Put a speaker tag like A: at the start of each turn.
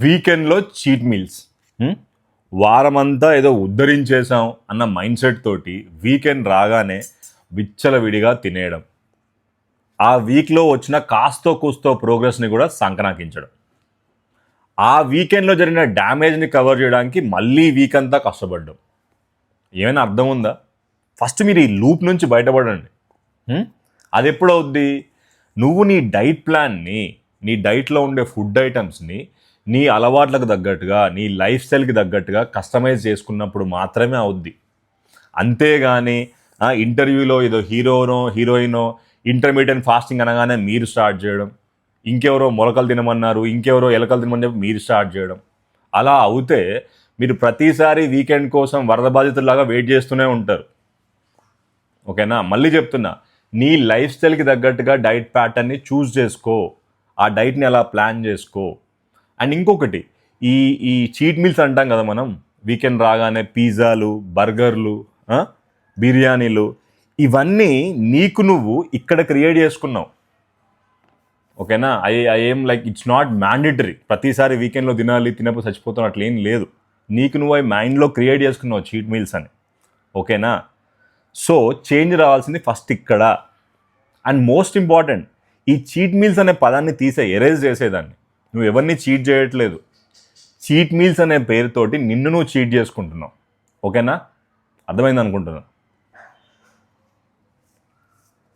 A: వీకెండ్లో cheat meals. వారమంతా ఏదో ఉద్ధరించేసాం అన్న మైండ్ సెట్ తోటి వీకెండ్ రాగానే విచ్చలవిడిగా తినేయడం, ఆ వీక్లో వచ్చిన కాస్తో కూస్తో ప్రోగ్రెస్ని కూడా సంకనాకించడం, ఆ వీకెండ్లో జరిగిన డ్యామేజ్ని కవర్ చేయడానికి మళ్ళీ వీక్ అంతా కష్టపడ్డం. ఏమైనా అర్థం ఉందా? ఫస్ట్ మీరు ఈ లూప్ నుంచి బయటపడండి. అది ఎప్పుడవుద్ది? నువ్వు నీ డైట్ ప్లాన్ని, నీ డైట్లో ఉండే ఫుడ్ ఐటమ్స్ని నీ అలవాట్లకు తగ్గట్టుగా, నీ లైఫ్ స్టైల్కి తగ్గట్టుగా కస్టమైజ్ చేసుకున్నప్పుడు మాత్రమే అవుద్ది. అంతేగాని ఇంటర్వ్యూలో ఏదో హీరోయినో ఇంటర్మీడియట్ ఫాస్టింగ్ అనగానే మీరు స్టార్ట్ చేయడం, ఇంకెవరో మొలకలు తినమన్నారు, ఇంకెవరో ఎలకలు తినమని చెప్పి మీరు స్టార్ట్ చేయడం, అలా అవుతే మీరు ప్రతిసారి వీకెండ్ కోసం వరద బాధితుల్లాగా వెయిట్ చేస్తూనే ఉంటారు. ఓకేనా? మళ్ళీ చెప్తున్నా, నీ లైఫ్ స్టైల్కి తగ్గట్టుగా డైట్ ప్యాటర్న్ని చూస్ చేసుకో, ఆ డైట్ని అలా ప్లాన్ చేసుకో. అండ్ ఇంకొకటి, ఈ చీట్ మీల్స్ అంటాం కదా మనం, వీకెండ్ రాగానే పిజ్జాలు, బర్గర్లు, బిర్యానీలు, ఇవన్నీ నీకు నువ్వు ఇక్కడ క్రియేట్ చేసుకున్నావు. ఓకేనా? ఐ ఏం లైక్ ఇట్స్ నాట్ మ్యాండేటరీ ప్రతిసారి వీకెండ్లో తినాలి, తినప్పుడు చచ్చిపోతాం అట్లా ఏం లేదు. నీకు నువ్వు అవి మైండ్లో క్రియేట్ చేసుకున్నావు చీట్ మీల్స్ అని. ఓకేనా? సో చేంజ్ రావాల్సింది ఫస్ట్ ఇక్కడ. అండ్ మోస్ట్ ఇంపార్టెంట్, ఈ చీట్ మీల్స్ అనే పదాన్ని ఎరేజ్ చేసేదాన్ని. నువ్వు ఎవరిని చీట్ చేయట్లేదు, చీట్ మీల్స్ అనే పేరుతోటి నిన్ను నువ్వు చీట్ చేసుకుంటున్నావు. ఓకేనా? అర్థమైంది అనుకుంటున్నాను.